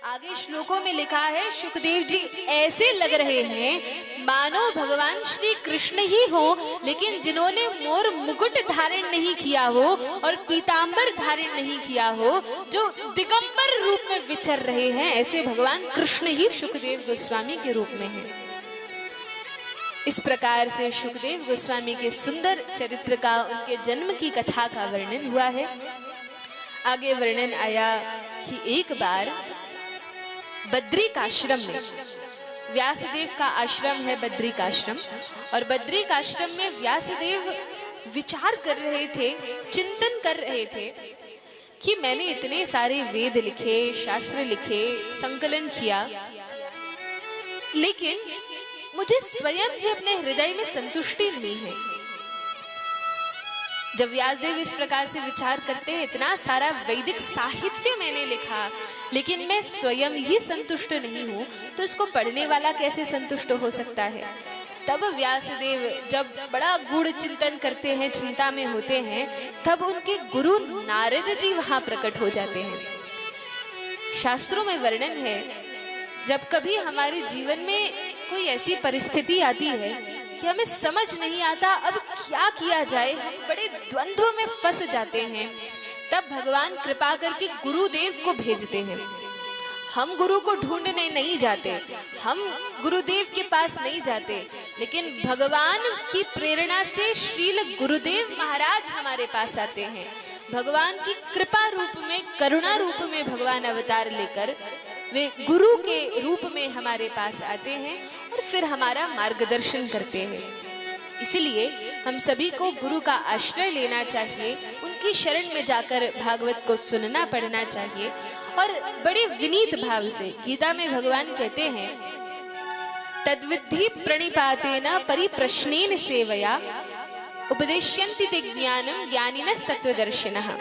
आगे श्लोकों में लिखा है, सुखदेव जी ऐसे लग रहे हैं मानो भगवान श्री कृष्ण ही हो, लेकिन जिन्होंने मोर मुकुट धारण नहीं किया हो और पीतांबर धारण नहीं किया हो, जो दिगंबर रूप में विचर रहे हैं, ऐसे भगवान कृष्ण ही सुखदेव गोस्वामी के रूप में हैं। इस प्रकार से सुखदेव गोस्वामी के सुंदर चरित्र का, उनके जन्म की कथा का वर्णन हुआ है। आगे वर्णन आया कि एक बार बद्रिकाश्रम में, व्यासदेव का आश्रम है बद्रिकाश्रम, और बद्रिकाश्रम में व्यासदेव विचार कर रहे थे, चिंतन कर रहे थे कि मैंने इतने सारे वेद लिखे, शास्त्र लिखे, संकलन किया, लेकिन मुझे स्वयं ही अपने हृदय में संतुष्टि नहीं है। जब व्यासदेव इस प्रकार से विचार करते हैं, इतना सारा वैदिक साहित्य मैंने लिखा, लेकिन मैं स्वयं ही संतुष्ट नहीं हूँ, तो इसको पढ़ने वाला कैसे संतुष्ट हो सकता है। तब व्यासदेव जब बड़ा गूढ़ चिंतन करते हैं, चिंता में होते हैं, तब उनके गुरु नारद जी वहां प्रकट हो जाते हैं। शास्त्रों में वर्णन है, जब कभी हमारे जीवन में कोई ऐसी परिस्थिति आती है कि हमें समझ नहीं आता अब क्या किया जाए, हम बड़े द्वंद्व में फंस जाते हैं, तब भगवान कृपा करके गुरुदेव को भेजते हैं। हम गुरु को ढूंढने नहीं जाते, हम गुरुदेव के पास नहीं जाते, लेकिन भगवान की प्रेरणा से श्रील गुरुदेव महाराज हमारे पास आते हैं। भगवान की कृपा रूप में, करुणा रूप में भगवान अवतार लेकर वे गुरु के रूप में हमारे पास आते हैं और फिर हमारा मार्गदर्शन करते हैं। इसलिए हम सभी को गुरु का आश्रय लेना चाहिए, उनकी शरण में जाकर भागवत को सुनना पढ़ना चाहिए, और बड़े विनीत भाव से। गीता में भगवान कहते हैं, तद्विद्धि प्रणिपातेन परिप्रश्नेन सेवया उपदेश्यन्ति ते ज्ञानम ज्ञानिनः तत्वदर्शिनः।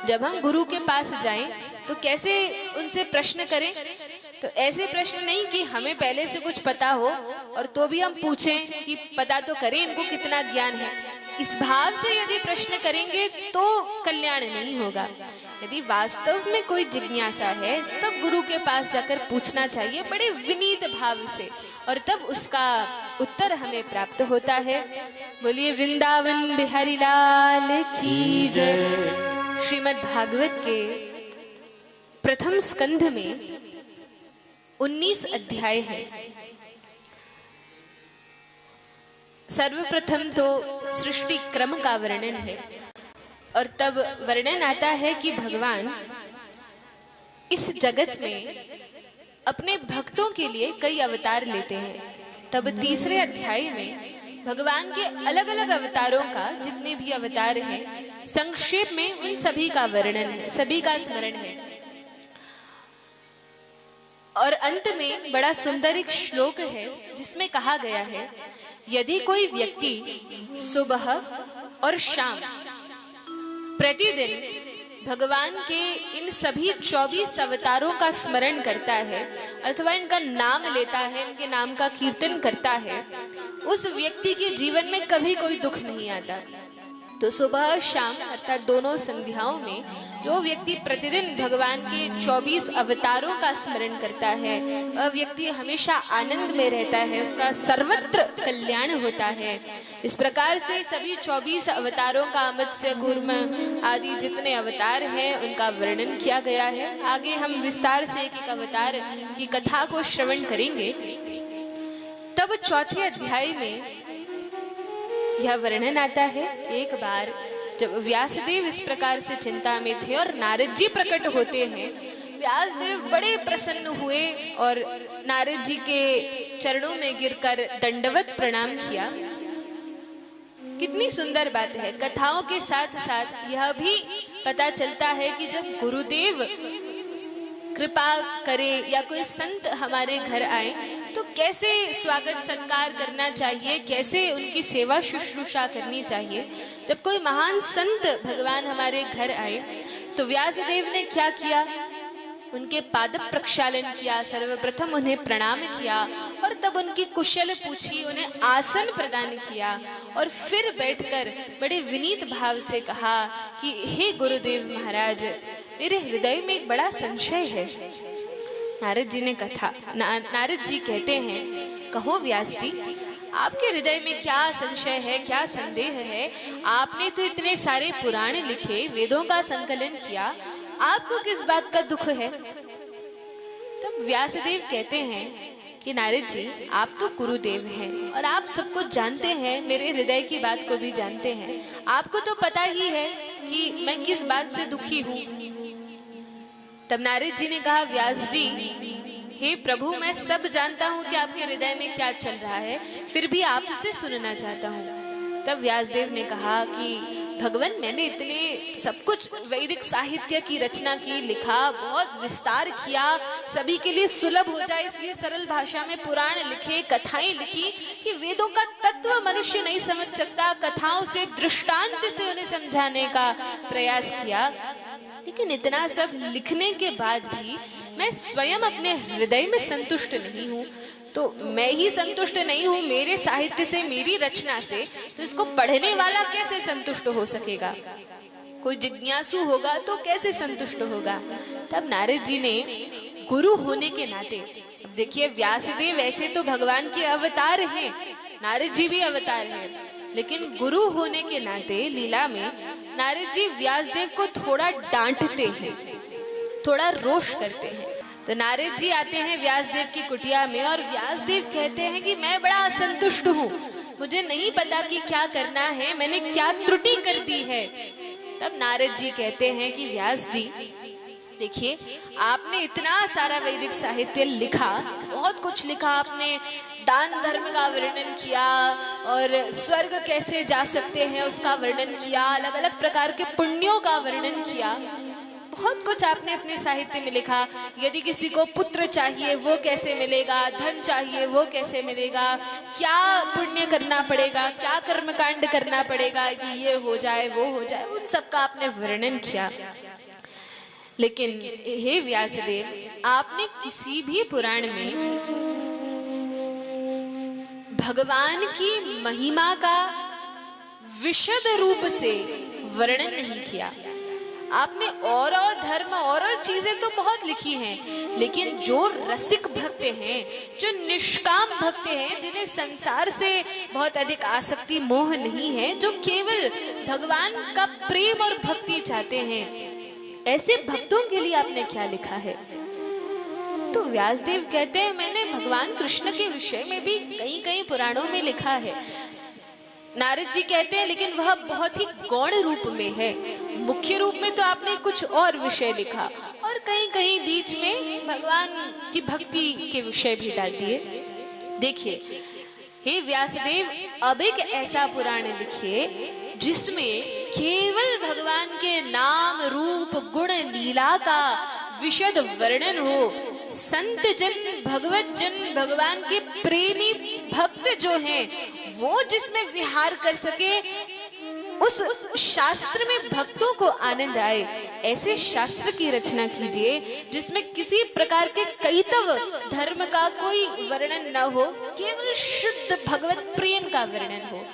जब हम गुरु के पास जाएं तो कैसे उनसे प्रश्न करें, तो ऐसे प्रश्न नहीं कि हमें पहले से कुछ पता हो और तो भी हम पूछें कि पता तो करें इनको कितना ज्ञान है। इस भाव से यदि प्रश्न करेंगे तो कल्याण नहीं होगा। यदि वास्तव में कोई जिज्ञासा है तब गुरु के पास जाकर पूछना चाहिए बड़े विनीत भाव से, और तब उसका उत्तर हमें प्राप्त होता है। बोलिए वृंदावन बिहारी लाल की जय। श्रीमद् भागवत के प्रथम स्कंध में 19 अध्याय है। सर्वप्रथम तो सृष्टि क्रम का वर्णन है, और तब वर्णन आता है कि भगवान इस जगत में अपने भक्तों के लिए कई अवतार लेते हैं। तब तीसरे अध्याय में भगवान के अलग अलग अवतारों का, जितने भी अवतार हैं, संक्षेप में उन सभी का वर्णन है, सभी का स्मरण है। और अंत में बड़ा सुंदर एक श्लोक है जिसमें कहा गया है, यदि कोई व्यक्ति सुबह और शाम प्रतिदिन भगवान के इन सभी 24 अवतारों का स्मरण करता है अथवा इनका नाम लेता है, इनके नाम का कीर्तन करता है, उस व्यक्ति के जीवन में कभी कोई दुख नहीं आता। तो सुबह और शाम अर्थात दोनों संध्याओं में जो व्यक्ति प्रतिदिन भगवान के 24 अवतारों का स्मरण करता है, वह व्यक्ति हमेशा आनंद में रहता है, उसका सर्वत्र कल्याण होता है। इस प्रकार से सभी 24 अवतारों का, मत्स्य कूर्म आदि जितने अवतार हैं उनका वर्णन किया गया है। आगे हम विस्तार से एक एक अवतार की कथा को श्रवण करेंगे। तब चौथे अध्याय में यह वर्णन आता है, एक बार जब व्यासदेव इस प्रकार से चिंता में थे और नारद जी प्रकट होते हैं, व्यासदेव बड़े प्रसन्न हुए और नारद जी के चरणों में गिरकर दंडवत प्रणाम किया। कितनी सुंदर बात है। कथाओं के साथ साथ यह भी पता चलता है कि जब गुरुदेव कृपा करे या कोई संत हमारे घर आए तो कैसे स्वागत सत्कार करना चाहिए, कैसे उनकी सेवा शुश्रूषा करनी चाहिए। जब कोई महान संत भगवान हमारे घर आए तो व्यासदेव ने क्या किया, उनके पाद प्रक्षालन किया, सर्वप्रथम उन्हें प्रणाम किया और तब उनकी कुशल पूछी, उन्हें आसन प्रदान किया और फिर बैठकर बड़े विनीत भाव से कहा कि हे गुरुदेव महाराज, मेरे हृदय में एक बड़ा संशय है। नारद जी ने कथा नारद जी कहते हैं, कहो व्यास जी, आपके हृदय में क्या संशय है, क्या संदेह है? आपने तो इतने सारे पुराण लिखे, वेदों का संकलन किया, आपको किस बात का दुख है? तब व्यासदेव कहते हैं कि नारद जी, आप तो गुरुदेव हैं और आप सब कुछ जानते हैं, मेरे हृदय की बात को भी जानते हैं। आपको तो पता ही है कि मैं किस बात से दुखी हूँ। तब नारद जी ने कहा, व्यास जी, हे प्रभु, मैं सब जानता हूँ कि आपके हृदय में क्या चल रहा है, फिर भी आपसे सुनना चाहता हूँ। तब व्यासदेव ने कहा कि भगवान, मैंने इतने सब कुछ वैदिक साहित्य की रचना की, लिखा, बहुत विस्तार किया, सभी के लिए सुलभ हो जाए इसलिए सरल भाषा में पुराण लिखे, कथाएं लिखी कि वेदों का तत्व मनुष्य नहीं समझ सकता, कथाओं से, दृष्टांत से उन्हें समझाने का प्रयास किया। लेकिन इतना सब लिखने के बाद भी मैं स्वयं अपने हृदय में संतुष्ट नहीं हूँ। तो मैं ही संतुष्ट नहीं हूँ मेरे साहित्य से, मेरी रचना से, तो इसको पढ़ने वाला कैसे संतुष्ट हो सकेगा? कोई जिज्ञासु होगा तो कैसे संतुष्ट होगा? तब नारद जी ने गुरु होने के नाते, अब देखिए व्यासदेव ऐसे तो भगवान के अवतार हैं, नारद जी भी अवतार हैं, लेकिन गुरु होने के नाते लीला में नारद जी व्यासदेव को थोड़ा डांटते हैं, थोड़ा रोष करते हैं। तो नारद जी आते हैं व्यासदेव की कुटिया में और व्यासदेव कहते हैं कि मैं बड़ा असंतुष्ट हूँ, मुझे नहीं पता कि क्या करना है, मैंने क्या त्रुटि कर दी है। तब नारद जी कहते हैं कि व्यास जी, देखिए, आपने इतना सारा वैदिक साहित्य लिखा, बहुत कुछ लिखा, आपने दान धर्म का वर्णन किया और स्वर्ग कैसे जा सकते हैं उसका वर्णन किया, अलग अलग प्रकार के पुण्यों का वर्णन किया, बहुत कुछ आपने अपने साहित्य में लिखा। यदि किसी को पुत्र चाहिए वो कैसे मिलेगा, धन चाहिए वो कैसे मिलेगा, क्या पुण्य करना पड़ेगा, क्या कर्मकांड करना पड़ेगा कि ये हो जाए वो हो जाए, उन सब का आपने वर्णन किया। लेकिन हे व्यासदेव, आपने किसी भी पुराण में भगवान की महिमा का विशद रूप से वर्णन नहीं किया। आपने और धर्म और चीजें तो बहुत लिखी हैं, लेकिन जो रसिक भक्त हैं, जो निष्काम भक्त हैं, जिन्हें संसार से बहुत अधिक आसक्ति मोह नहीं है, जो केवल भगवान का प्रेम और भक्ति चाहते हैं, ऐसे भक्तों के लिए आपने क्या लिखा है? तो व्यासदेव कहते हैं, मैंने भगवान कृष्ण के विषय में भी कई कई पुराणों में लिखा है। नारद जी कहते हैं, लेकिन वह बहुत ही गौण रूप में है, मुख्य रूप में तो आपने कुछ और विषय लिखा और कहीं कहीं बीच में भगवान की भक्ति के विषय भी डाल दिए। देखिए हे व्यासदेव, अब एक ऐसा पुराण लिखिए जिसमें केवल भगवान के नाम रूप गुण लीला का विशद वर्णन हो। संत जन, भगवत जन, भगवान के प्रेमी भक्त जो हैं, वो जिसमें विहार कर सके, उस शास्त्र में भक्तों को आनंद आए, ऐसे शास्त्र की रचना कीजिए जिसमें किसी प्रकार के कैतव धर्म का कोई वर्णन न हो, केवल शुद्ध भगवत प्रेम का वर्णन हो।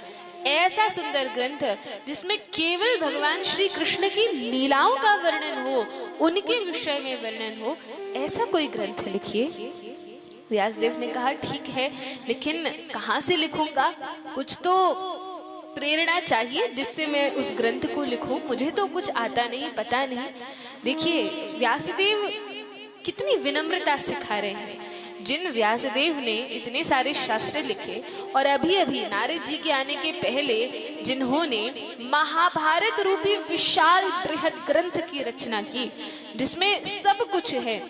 ऐसा सुंदर ग्रंथ जिसमें केवल भगवान श्री कृष्ण की लीलाओं का वर्णन हो, उनके विषय में वर्णन हो, ऐसा कोई ग्रंथ लिखिए। व्यासदेव ने कहा, ठीक है, लेकिन कहाँ से लिखूंगा? कुछ तो प्रेरणा चाहिए जिससे मैं उस ग्रंथ को लिखूं, मुझे तो कुछ आता नहीं, पता नहीं। देखिए व्यासदेव कितनी विनम्रता सिखा रहे हैं। जिन व्यासदेव ने इतने सारे शास्त्र लिखे और अभी अभी नारद जी के आने के पहले जिन्होंने महाभारत रूपी विशाल बृहद ग्रंथ की रचना की, जिसमें सब कुछ है,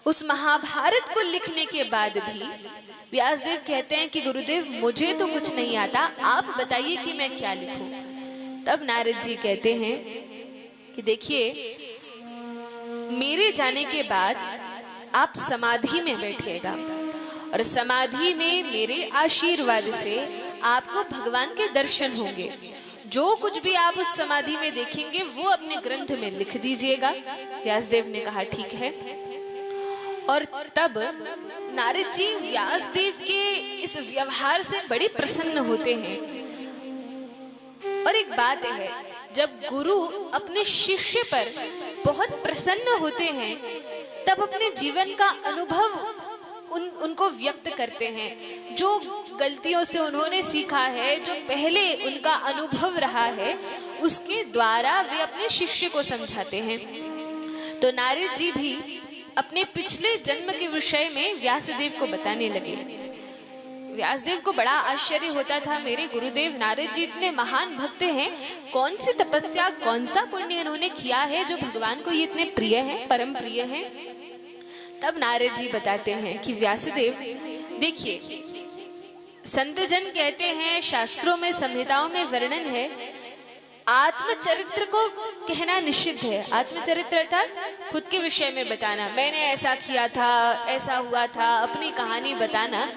उस महाभारत को लिखने के बाद भी व्यासदेव कहते हैं कि गुरुदेव, मुझे तो कुछ नहीं आता, आप बताइए कि मैं क्या लिखूं। तब नारद जी कहते हैं कि देखिए, मेरे जाने के बाद आप समाधि में बैठिएगा और समाधि में मेरे आशीर्वाद से आपको भगवान के दर्शन होंगे। जो कुछ भी आप उस समाधि में देखेंगे वो अपने ग्रंथ में लिख दीजिएगा। व्यासदेव ने कहा, ठीक है। और तब नारद जी व्यासदेव के इस व्यवहार से बड़े प्रसन्न होते हैं। और एक बात है, जब गुरु अपने शिष्य पर बहुत प्रसन्न होते हैं तब अपने जीवन का अनुभव उनको व्यक्त करते हैं। जो गलतियों से उन्होंने सीखा है, जो पहले उनका अनुभव रहा है, उसके द्वारा वे अपने शिष्य को समझाते हैं। तो नारद जी भी अपने पिछले जन्म के विषय में व्यासदेव को बताने लगे। व्यासदेव को बड़ा आश्चर्य होता था, मेरे गुरुदेव नारद जी इतने महान भक्त हैं, कौन सी तपस्या, कौन सा पुण्य इन्होंने किया है जो भगवान को ये इतने प्रिय है, परम प्रिय है। तब नारद जी बताते हैं कि व्यासदेव देखिए, संत जन कहते हैं, शास्त्रों में, संहिताओं में वर्णन है, आत्मचरित्र को कहना निषिद्ध है। आत्मचरित्र था खुद के विषय में बताना, मैंने ऐसा किया था, ऐसा हुआ था, अपनी कहानी बताना,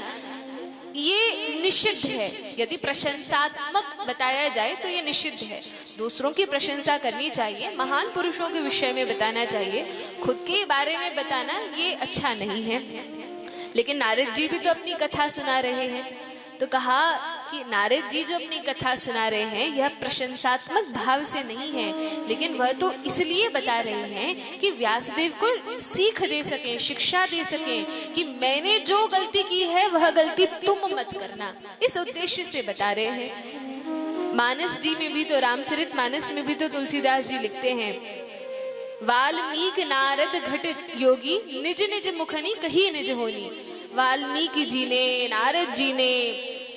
ये निषिद्ध है। यदि प्रशंसात्मक बताया जाए तो ये निषिद्ध है। दूसरों की प्रशंसा करनी चाहिए, महान पुरुषों के विषय में बताना चाहिए, खुद के बारे में बताना ये अच्छा नहीं है। लेकिन नारद जी भी तो अपनी कथा सुना रहे हैं, तो कहा कि नारद जी जो अपनी कथा सुना रहे हैं यह प्रशंसात्मक भाव से नहीं है, लेकिन वह तो इसलिए बता रहे हैं कि व्यासदेव को सीख दे सकें, शिक्षा दे सकें कि मैंने जो गलती की है वह गलती तुम मत करना, इस उद्देश्य से बता रहे हैं। मानस जी में भी तो, रामचरित मानस में भी तो तुलसीदास जी लिखते हैं, वाल्मीकि नारद घटित योगी, निज निज मुखनी कही निज होनी। वाल्मीकि जी ने, नारद जी ने,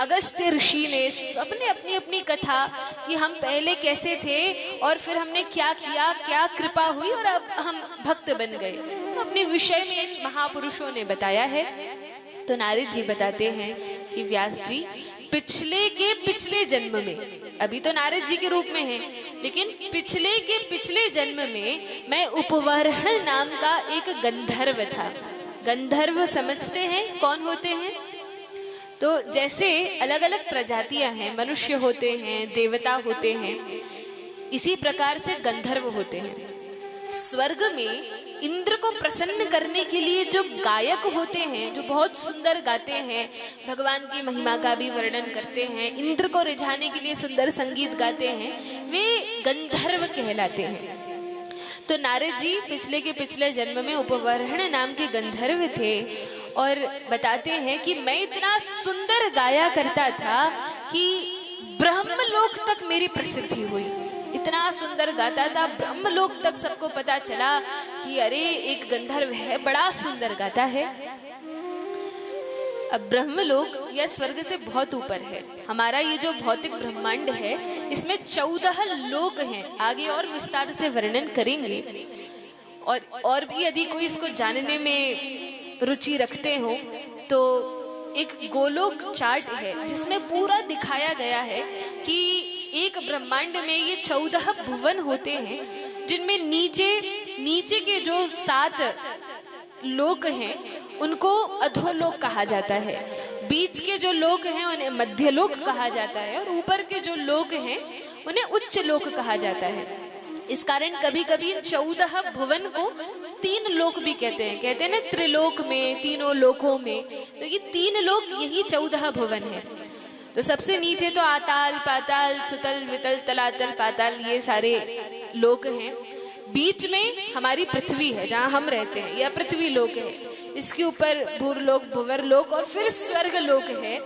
अगस्त्य ऋषि ने, सबने अपनी अपनी कथा कि हम पहले कैसे थे और फिर हमने क्या किया, क्या कृपा हुई और अब हम भक्त बन गए, तो अपने विषय में इन महापुरुषों ने बताया है। तो नारद जी बताते हैं कि व्यास जी पिछले के पिछले जन्म में, अभी तो नारद जी के रूप में हैं, लेकिन पिछले के पिछले जन्म में मैं उपवरण नाम का एक गंधर्व था। गंधर्व समझते हैं कौन होते हैं? तो जैसे अलग अलग प्रजातियां हैं, मनुष्य होते हैं, देवता होते हैं, इसी प्रकार से गंधर्व होते हैं। स्वर्ग में इंद्र को प्रसन्न करने के लिए जो गायक होते हैं, जो बहुत सुंदर गाते हैं, भगवान की महिमा का भी वर्णन करते हैं, इंद्र को रिझाने के लिए सुंदर संगीत गाते हैं, वे गंधर्व कहलाते हैं। तो नारद जी पिछले के पिछले जन्म में उपवरण नाम के गंधर्व थे और बताते हैं कि मैं इतना सुंदर गाया करता था कि ब्रह्मलोक तक मेरी प्रसिद्धि हुई। इतना सुंदर गाता था, ब्रह्मलोक तक सबको पता चला कि अरे एक गंधर्व है, बड़ा सुंदर गाता है। अब ब्रह्मलोक या स्वर्ग से बहुत ऊपर है। हमारा ये जो भौतिक ब्रह्मांड है इसमें 14 लोक हैं, आगे और विस्तार से वर्णन करेंगे। और भी यदि कोई इसको जानने में रुचि रखते हो तो एक गोलोक चार्ट है जिसमें पूरा दिखाया गया है कि एक ब्रह्मांड में ये 14 भुवन होते हैं, जिनमें नीचे के जो 7 लोक हैं उनको अधोलोक कहा जाता है, बीच के जो लोक हैं उन्हें मध्यलोक कहा जाता है और ऊपर के जो लोक हैं उन्हें उच्च लोक कहा जाता है। इस कारण कभी कभी 14 भुवन को 3 लोक भी कहते हैं ना, त्रिलोक में, तीनों लोकों में, तो ये 3 लोक यही 14 भुवन है। तो सबसे नीचे तो आताल, पाताल, सुतल, वितल, तलातल, पाताल, ये सारे लोक हैं। बीच में हमारी पृथ्वी है जहाँ हम रहते हैं, यह पृथ्वी लोक है। इसके ऊपर भूरलोक, भुवरलोक और फिर स्वर्गलोक है।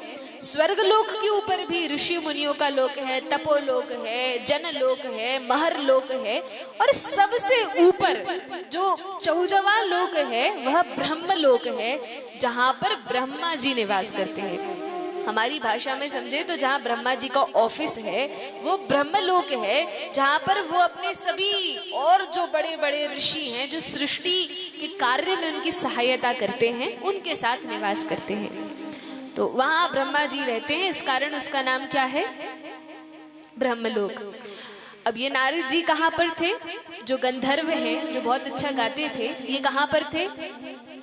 स्वर्गलोक के ऊपर भी ऋषि मुनियों का लोक है, तपोलोक है, जनलोक है, महरलोक है और सबसे ऊपर जो 14वां लोक है वह ब्रह्मलोक है, जहाँ पर ब्रह्मा जी निवास करते हैं। हमारी भाषा में समझे तो जहाँ ब्रह्मा जी का ऑफिस है वो ब्रह्मलोक है, जहाँ पर वो अपने सभी और जो बड़े बड़े ऋषि हैं जो सृष्टि के कार्य में उनकी सहायता करते हैं उनके साथ निवास करते हैं। तो वहाँ ब्रह्मा जी रहते हैं, इस कारण उसका नाम क्या है? ब्रह्मलोक। अब ये नारद जी कहाँ पर थे? जो गंधर्व हैं, जो बहुत अच्छा गाते थे, ये कहाँ पर थे?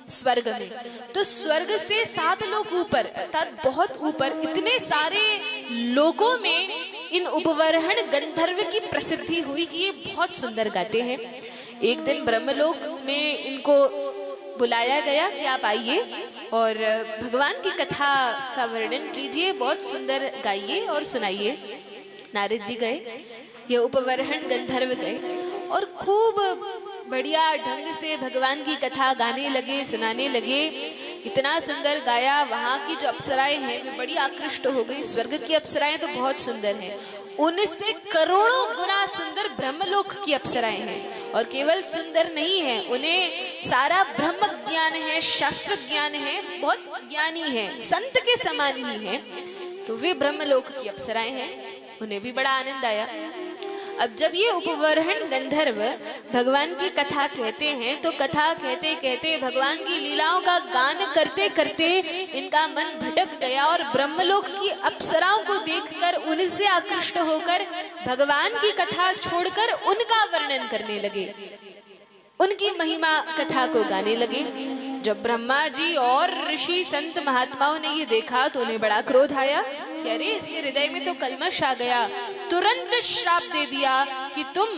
स्वर्ग में। तो स्वर्ग से 7 लोक ऊपर, अर्थात बहुत ऊपर, इतने सारे लोकों में इन उपवरण गंधर्व की प्रसिद्धि हुई कि ये बहुत सुंदर गाते हैं। एक दिन ब्रह्मलोक में इनको बुलाया गया कि आप आइए और भगवान की कथा का वर्णन कीजिए, बहुत सुंदर गाइए और सुनाइए। नारद जी गए, ये उपवरण गंधर्व गए और खूब बढ़िया ढंग से भगवान की कथा गाने लगे, सुनाने लगे। इतना सुंदर गाया, वहां की जो अप्सराएं हैं वे बड़ी आकृष्ट हो गई। स्वर्ग की अप्सराएं तो बहुत सुंदर हैं, उनसे करोड़ों गुना सुंदर ब्रह्मलोक की अप्सराएं हैं। और केवल सुंदर नहीं है, उन्हें सारा ब्रह्म ज्ञान है, शास्त्र ज्ञान है, बहुत ज्ञानी है, संत के समान ही है। तो वे ब्रह्मलोक की अप्सराएं हैं, उन्हें भी बड़ा आनंद आया। अब जब ये उपवरहन गंधर्व भगवान की कथा कहते हैं, तो कथा कहते कहते भगवान की लीलाओं का गान करते करते इनका मन भटक गया और ब्रह्मलोक की अप्सराओं को देखकर उनसे आकृष्ट होकर भगवान की कथा छोड़कर उनका वर्णन करने लगे, उनकी महिमा कथा को गाने लगे। जब ब्रह्मा जी और ऋषि संत महात्माओं ने ये देखा तो उन्हें बड़ा क्रोध आया कि अरे इसके हृदय में तो कल्मश आ गया। तुरंत श्राप दे दिया कि तुम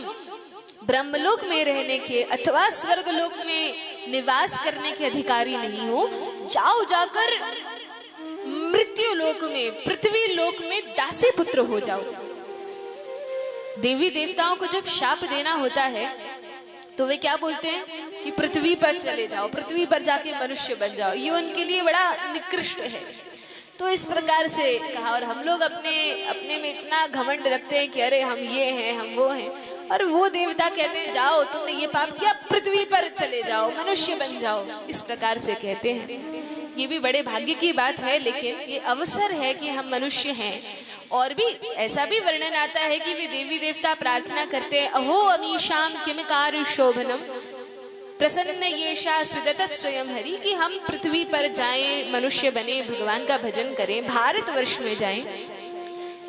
ब्रह्मलोक में रहने के अथवा स्वर्गलोक में निवास करने के अधिकारी नहीं हो, जाओ जाकर मृत्यु लोक में, पृथ्वी लोक में दासी पुत्र हो जाओ। देवी देवताओं को जब शाप देना होता है तो वे क्या बोलते हैं कि पृथ्वी पर चले जाओ, पृथ्वी पर जाके मनुष्य बन जाओ। ये उनके लिए बड़ा निकृष्ट है। तो इस प्रकार से कहा। और हम लोग अपने में इतना घमंड रखते हैं कि अरे हम ये हैं, हम वो हैं, और वो देवता कहते हैं जाओ तुमने ये पाप किया, पृथ्वी पर चले जाओ, मनुष्य बन जाओ। इस प्रकार से कहते हैं। ये भी बड़े भाग्य की बात है, लेकिन ये अवसर है कि हम मनुष्य हैं। और भी ऐसा भी वर्णन आता है कि वे देवी देवता प्रार्थना करते हैं, अहो अमीशाम किम कार्य शोभनम प्रसन्न येषा स्विदतत् स्वयं हरि, कि हम पृथ्वी पर जाएं, मनुष्य बने, भगवान का भजन करें, भारतवर्ष में जाएं।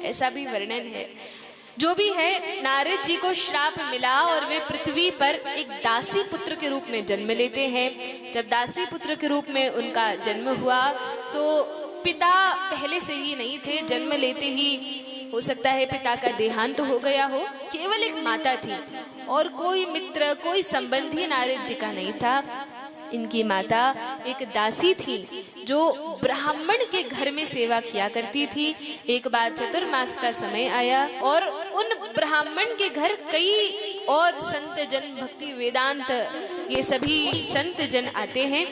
ऐसा भी वर्णन है। जो भी है, नारद जी को श्राप मिला और वे पृथ्वी पर एक दासी पुत्र के रूप में जन्म लेते हैं। जब दासी पुत्र के रूप में उनका जन्म हुआ तो पिता पहले से ही नहीं थे, जन्म लेते ही हो सकता है पिता का देहांत हो गया हो। केवल एक माता थी और कोई मित्र, कोई संबंधी नारद जी का नहीं था। इनकी माता एक दासी थी जो ब्राह्मण के घर में सेवा किया करती थी। एक बार चतुर्मास का समय आया और उन ब्राह्मण के घर कई और संत जन, भक्ति वेदांत ये सभी संत जन आते हैं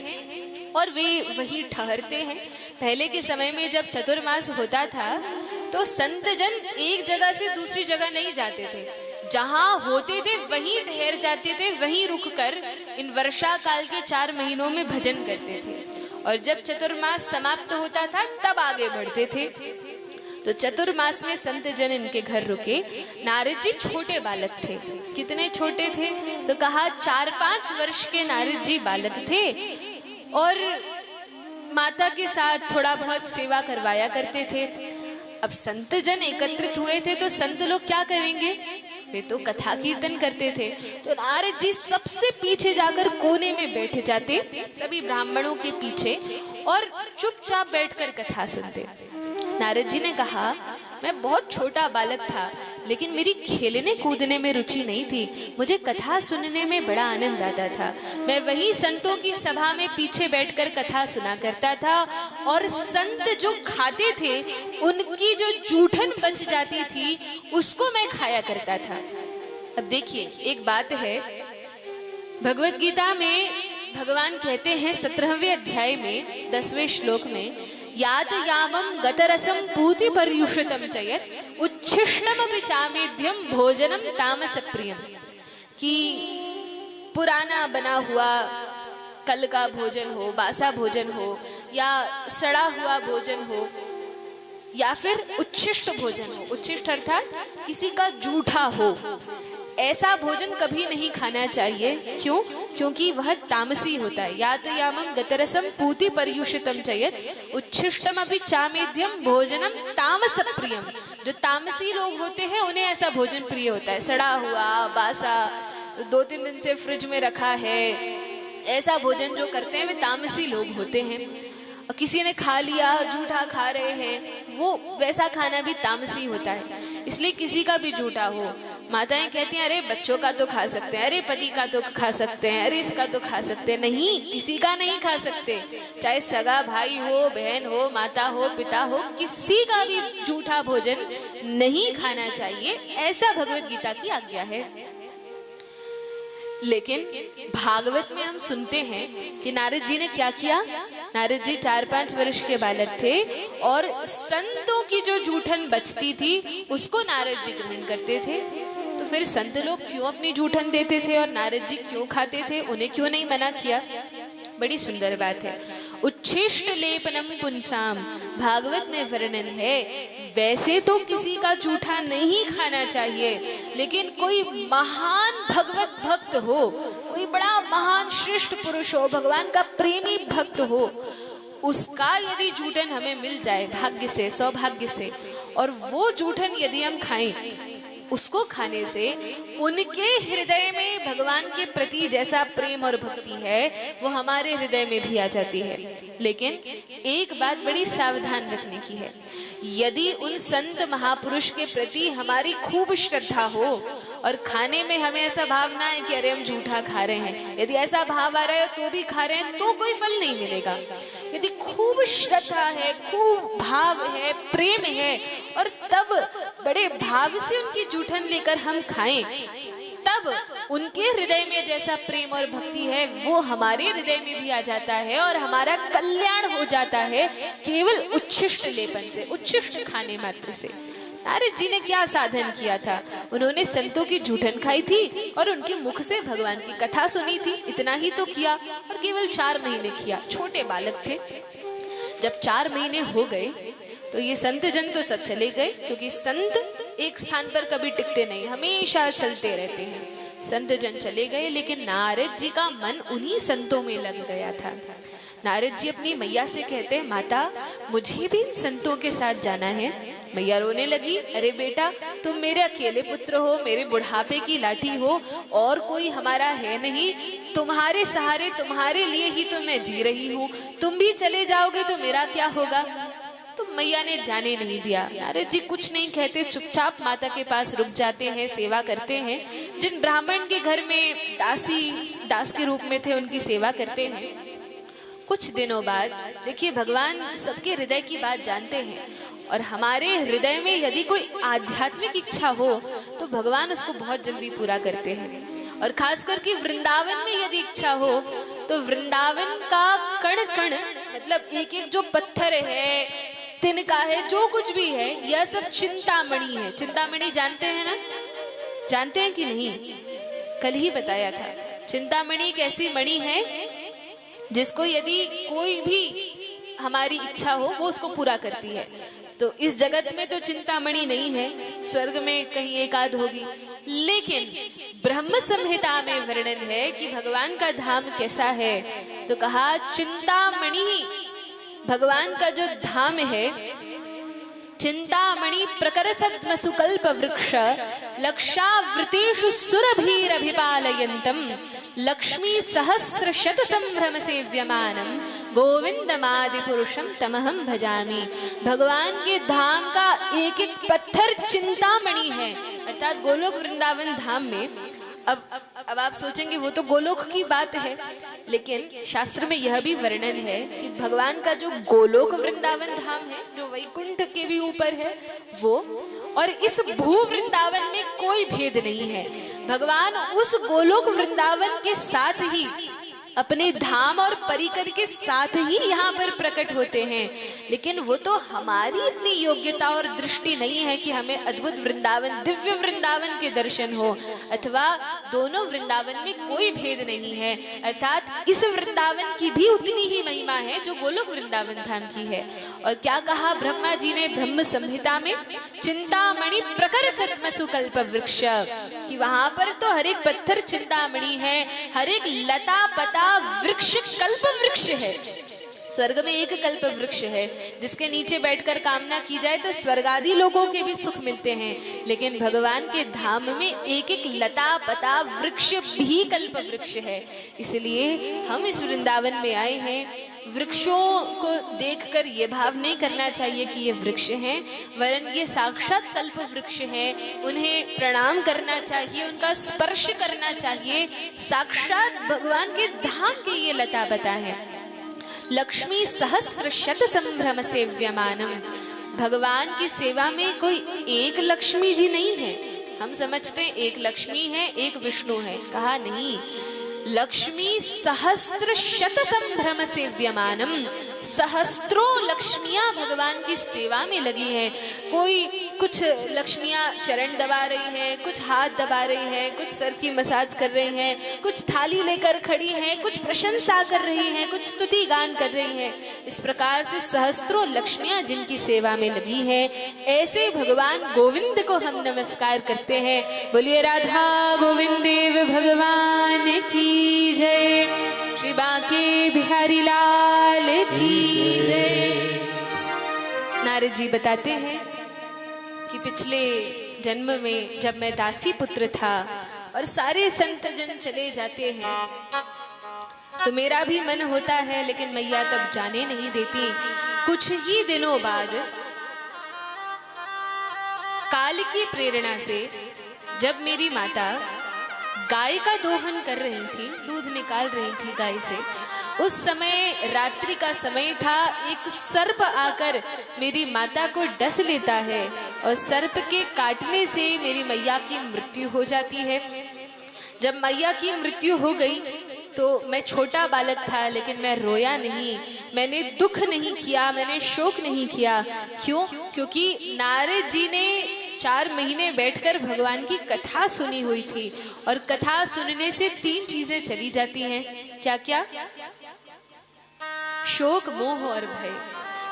और वे वही ठहरते हैं। पहले के समय में जब चतुर्मास होता था तो संत जन एक जगह से दूसरी जगह नहीं जाते थे, जहां होते थे वहीं ठहर जाते थे, वहीं रुककर इन वर्षा काल के 4 महीनों में भजन करते थे। और जब चतुर्मास समाप्त होता था तब आगे बढ़ते थे। तो चतुर्मास में संत जन इनके घर रुके। नारद जी छोटे बालक थे। कितने छोटे थे? तो कहा 4-5 वर्ष के नारद जी बालक थे और माता के साथ थोड़ा बहुत सेवा करवाया करते थे। अब संत जन एकत्रित हुए थे तो संत लोग क्या करेंगे? वे तो कथा कीर्तन करते थे। तो नारद जी सबसे पीछे जाकर कोने में बैठ जाते, सभी ब्राह्मणों के पीछे, और चुपचाप बैठकर कथा सुनते। नारद जी ने कहा, मैं बहुत छोटा बालक था लेकिन मेरी खेलने कूदने में रुचि नहीं थी, मुझे कथा सुनने में बड़ा आनंद आता था। मैं वही संतों की सभा में पीछे बैठकर कथा सुना करता था और संत जो खाते थे उनकी जो जूठन बच जाती थी उसको मैं खाया करता था। अब देखिए, एक बात है, भगवत गीता में भगवान कहते हैं 17वें अध्याय में 10वें श्लोक में, याद यामम गतरसम पूति पर्युषितम चयत उच्छिष्टम चामेध्यम भोजनम तामस प्रियम, कि पुराना बना हुआ कल का भोजन हो, बासा भोजन हो, या सड़ा हुआ भोजन हो, या फिर उच्छिष्ट भोजन हो। उच्छिष्ट अर्थात किसी का जूठा हो, ऐसा भोजन कभी नहीं खाना चाहिए। क्यों? क्योंकि वह तामसी होता है। यातयामम गतरसम पूति पर्युषितम चयत उच्छिष्टम अपि चामेध्यम भोजनम तामस प्रियम। जो तामसी लोग होते हैं उन्हें ऐसा भोजन प्रिय होता है। सड़ा हुआ, बासा, 2-3 दिन से फ्रिज में रखा है, ऐसा भोजन जो करते हैं वे तामसी लोग होते हैं। और किसी ने खा लिया, जूठा खा रहे हैं, वो वैसा खाना भी तामसी होता है। इसलिए किसी का भी जूठा हो, माताएं कहती हैं अरे बच्चों का तो खा सकते हैं, अरे पति का तो खा सकते हैं, अरे इसका तो खा सकते हैं। नहीं, किसी का नहीं खा सकते। चाहे सगा भाई हो, बहन हो, माता हो, पिता हो, किसी का भी जूठा भोजन नहीं खाना चाहिए। ऐसा भगवत गीता की आज्ञा है। लेकिन भागवत में हम सुनते हैं कि नारद जी ने क्या किया। नारद जी 4-5 वर्ष के बालक थे और संतों की जो जूठन बचती थी उसको नारद जी ग्रहण करते थे। तो फिर संत लोग क्यों अपनी जूठन देते थे और नारद जी क्यों खाते थे, उन्हें क्यों नहीं मना किया। बड़ी सुंदर बात है। उच्छिष्ट लेपनम पुंसाम, भागवत में वर्णन है। वैसे तो किसी का जूठा नहीं खाना चाहिए, लेकिन कोई महान भगवत भक्त हो, कोई बड़ा महान श्रेष्ठ पुरुष हो, भगवान का प्रेमी भक्त हो, उसका यदि जूठन हमें मिल जाए भाग्य से, सौभाग्य से, और वो जूठन यदि हम खाएं, उसको खाने से उनके हृदय में भगवान के प्रति जैसा प्रेम और भक्ति है वो हमारे हृदय में भी आ जाती है। लेकिन एक बात बड़ी सावधान रखने की है, यदि उन संत महापुरुष के प्रति हमारी खूब श्रद्धा हो और खाने में हमें ऐसा भाव ना है कि अरे हम झूठा खा रहे हैं, यदि ऐसा भाव आ रहा है तो भी खा रहे हैं, तो कोई फल नहीं मिलेगा। यदि खूब श्रद्धा है, खूब भाव है, प्रेम है, और तब बड़े भाव से उनकी जूठन लेकर हम खाएं, तब उनके हृदय में जैसा प्रेम और भक्ति है वो हमारे हृदय में भी आ जाता है और हमारा कल्याण हो जाता है केवल उच्छिष्ट लेपन से, उच्छिष्ट खाने मात्र से। नारद जी ने क्या साधन किया था, उन्होंने संतों की जूठन खाई थी और उनके मुख से भगवान की कथा सुनी थी, इतना ही तो किया। और केवल 4 महीने किया, छोटे बालक थे। जब 4 महीने हो गए तो ये संत जन तो सब चले गए, क्योंकि संत एक स्थान पर कभी टिकते नहीं, हमेशा चलते रहते हैं। संत जन चले गए, लेकिन नारद जी का मन उन्हीं संतों में लग गया था। नारद जी अपनी मैया से कहते हैं, माता मुझे भी इन संतों के साथ जाना है। मैया रोने लगी, अरे बेटा तुम मेरे अकेले पुत्र हो, मेरे बुढ़ापे की लाठी हो, और कोई हमारा है नहीं, तुम्हारे सहारे तुम्हारे लिए ही तो मैं जी रही हूँ, तुम भी चले जाओगे तो मेरा क्या होगा। तो मैया ने जाने नहीं दिया। नारद जी कुछ नहीं कहते, चुपचाप माता के पास रुक जाते हैं, सेवा करते हैं। जिन ब्राह्मण के घर में दास के रूप में थे उनकी सेवा करते हैं। कुछ दिनों बाद देखिए, भगवान सबके हृदय की बात जानते हैं, और हमारे हृदय में यदि कोई आध्यात्मिक इच्छा हो तो भगवान उसको बहुत जल्दी पूरा करते हैं। और खास करके वृंदावन में यदि इच्छा हो तो वृंदावन का कण कण, मतलब एक एक जो पत्थर है, तिनका है, जो कुछ भी है, यह सब चिंतामणि है। चिंतामणि जानते हैं ना, जानते हैं कि नहीं, कल ही बताया था। चिंतामणि एक ऐसी मणि है जिसको यदि कोई भी हमारी इच्छा हो वो उसको पूरा करती है। तो इस जगत में तो चिंतामणि नहीं है, स्वर्ग में कहीं एक आध होगी, लेकिन ब्रह्म संहिता में वर्णन है कि भगवान का धाम कैसा है। तो कहा चिंतामणि, भगवान का जो धाम है, चिंतामणि प्रकर सद्मसुकल्प वृक्ष लक्षावृतेषु सुरभिरभिपालयन्तम लक्ष्मी सहस्र शत संभ्रम सेव्यमानम गोविंदमादि पुरुषम तमहम भजामि। भगवान के धाम का एक एक पत्थर चिंतामणि है, अर्थात गोलोक वृंदावन धाम में। अब आप सोचेंगे वो तो गोलोक की बात है, लेकिन शास्त्र में यह भी वर्णन है कि भगवान का जो गोलोक वृंदावन धाम है, जो वैकुंठ के भी ऊपर है, वो और इस भू वृंदावन में कोई भेद नहीं है। भगवान उस गोलोक वृंदावन के साथ ही अपने धाम और परिकर के साथ ही यहाँ पर प्रकट होते हैं, लेकिन वो तो हमारी इतनी योग्यता और दृष्टि नहीं है कि हमें अद्भुत वृंदावन, दिव्य वृंदावन के दर्शन हो, अथवा दोनों वृंदावन में कोई भेद नहीं है। अर्थात इस वृंदावन की भी उतनी ही महिमा है जो गोलोक वृंदावन धाम की है। और क्या कहा ब्रह्मा जी ने ब्रह्म संहिता में, चिंतामणि प्रकर सद्मसुकल्प वृक्ष, कि वहां पर तो हर एक पत्थर चिंतामणि है, हर एक लता पता वृक्ष कल्प वृक्ष है। स्वर्ग में एक कल्प वृक्ष है जिसके नीचे बैठकर कामना की जाए तो स्वर्गादि लोगों के भी सुख मिलते हैं, लेकिन भगवान के धाम में एक एक लता पता वृक्ष भी कल्प वृक्ष है। इसलिए हम इस वृंदावन में आए हैं। वृक्षों को देखकर ये भाव नहीं करना चाहिए कि ये वृक्ष हैं, वरन ये साक्षात कल्प वृक्ष है। उन्हें प्रणाम करना चाहिए, उनका स्पर्श करना चाहिए। साक्षात भगवान के धाम के ये लता पता है। लक्ष्मी सहस्र शत संभ्रम सेव्यमानम, भगवान की सेवा में कोई एक लक्ष्मी जी नहीं है, हम समझते हैं एक लक्ष्मी है एक विष्णु है, कहा नहीं, लक्ष्मी सहस्त्र शत संभ्रम सेव्यमानम, सहस्त्रों लक्ष्मियां भगवान की सेवा में लगी हैं। कोई कुछ लक्ष्मियां चरण दबा रही हैं, कुछ हाथ दबा रही हैं, कुछ सर की मसाज कर रही हैं, कुछ थाली लेकर खड़ी हैं, कुछ प्रशंसा कर रही हैं, कुछ स्तुति गान कर रही हैं। इस प्रकार से सहस्त्रों लक्ष्मियां जिनकी सेवा में लगी है, ऐसे भगवान गोविंद को हम नमस्कार करते हैं। बोलिए राधा गोविंद देव भगवान की जय, श्री बांके बिहारी लाल की जय। नारद जी बताते हैं कि पिछले जन्म में जब मैं दासी पुत्र था और सारे संत जन चले जाते हैं तो मेरा भी मन होता है, लेकिन मैया तब जाने नहीं देती। कुछ ही दिनों बाद काल की प्रेरणा से जब मेरी माता गाय का दोहन कर रही थी, दूध निकाल रही थी गाय से, उस समय रात्रि का समय था, एक सर्प आकर मेरी माता को डस लेता है और सर्प के काटने से मेरी मैया की मृत्यु हो जाती है। जब मैया की मृत्यु हो गई तो मैं छोटा बालक था, लेकिन मैं रोया नहीं, मैंने दुख नहीं किया, मैंने शोक नहीं किया। क्यों? क्योंकि नारद जी ने 4 महीने बैठकर भगवान की कथा सुनी हुई थी, और कथा सुनने से 3 चीजें चली जाती हैं। क्या क्या? शोक, मोह और भय।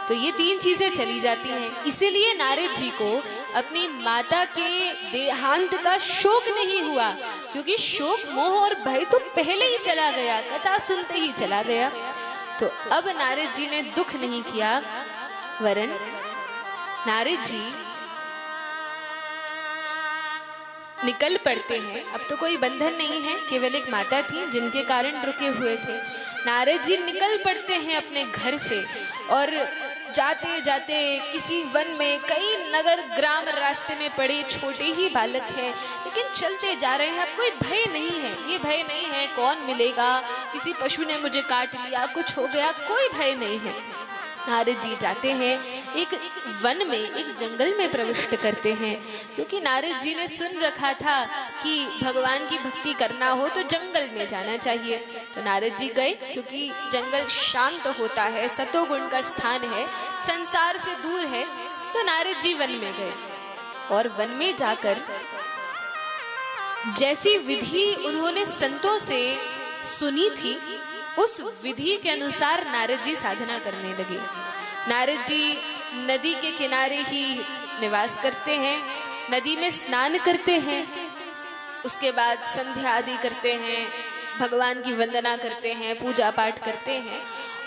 तो ये 3 चीजें चली जाती हैं। इसीलिए नारद जी को अपनी माता के देहांत का शोक नहीं हुआ, क्योंकि शोक, मोह और भय तो पहले ही चला गया, कथा सुनते ही चला गया। तो अब नारद जी ने दुख नहीं किया, वरन नारद जी निकल पड़ते हैं। अब तो कोई बंधन नहीं है, केवल एक माता थी जिनके कारण रुके हुए थे। नारद जी निकल पड़ते हैं अपने घर से, और जाते जाते किसी वन में, कई नगर ग्राम रास्ते में पड़े, छोटे ही बालक हैं लेकिन चलते जा रहे हैं। अब कोई भय नहीं है, ये भय नहीं है कौन मिलेगा, किसी पशु ने मुझे काट लिया, कुछ हो गया, कोई भय नहीं है। नारद जी जाते हैं, एक वन में, एक जंगल में प्रविष्ट करते हैं, क्योंकि नारद जी ने सुन रखा था कि भगवान की भक्ति करना हो तो जंगल में जाना चाहिए। तो नारद जी गए, क्योंकि जंगल शांत होता है, सतोगुण का स्थान है, संसार से दूर है। तो नारद जी वन में गए, और वन में जाकर जैसी विधि उन्होंने संतों से सुनी थी, उस विधि के अनुसार नारद जी साधना करने लगे। नारद जी नदी के किनारे ही निवास करते हैं, नदी में स्नान करते हैं, उसके बाद संध्या आदि करते हैं, भगवान की वंदना करते हैं, पूजा पाठ करते हैं,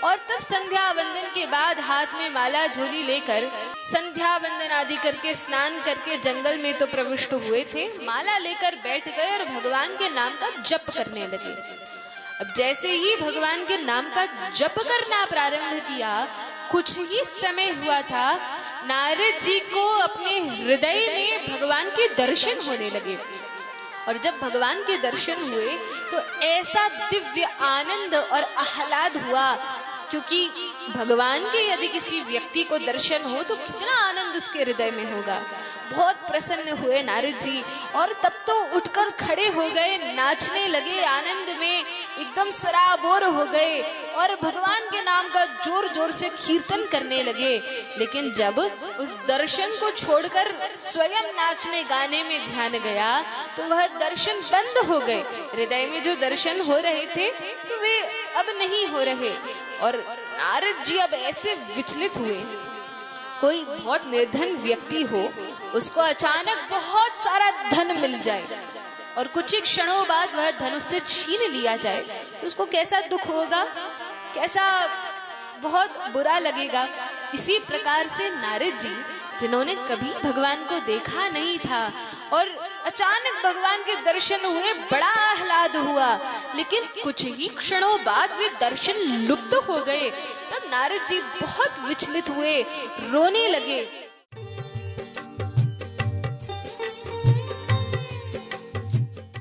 और तब संध्या वंदन के बाद हाथ में माला झोली लेकर संध्या वंदन आदि करके, स्नान करके जंगल में तो प्रविष्ट हुए थे, माला लेकर बैठ गए और भगवान के नाम का जप करने लगे। अब जैसे ही भगवान के नाम का जप करना प्रारंभ किया, कुछ ही समय हुआ था, नारद जी को अपने हृदय में भगवान के दर्शन होने लगे। और जब भगवान के दर्शन हुए तो ऐसा दिव्य आनंद और आह्लाद हुआ, क्योंकि भगवान के यदि किसी व्यक्ति को दर्शन हो तो कितना आनंद उसके हृदय में होगा। बहुत प्रसन्न हुए नारद जी, और तब तो उठकर खड़े हो गए, नाचने लगे, आनंद में एकदम सराबोर हो गए, और भगवान के नाम का जोर जोर से कीर्तन करने लगे। लेकिन जब उस दर्शन को छोड़कर स्वयं नाचने गाने में ध्यान गया तो वह दर्शन बंद हो गए। हृदय में जो दर्शन हो रहे थे तो वे अब नहीं हो रहे, और नारद जी अब ऐसे विचलित हुए। कोई बहुत निर्धन व्यक्ति हो, उसको अचानक बहुत सारा धन मिल जाए और कुछ ही क्षणों बाद वह धन उससे छीन लिया जाए तो उसको कैसा दुख होगा, कैसा बहुत बुरा लगेगा। इसी प्रकार से नारद जी, जिन्होंने कभी भगवान को देखा नहीं था और अचानक भगवान के दर्शन हुए, बड़ा आह्लाद हुआ, लेकिन कुछ ही क्षणों बाद वे दर्शन लुप्त हो गए। तब नारद जी बहुत विचलित हुए, रोने लगे।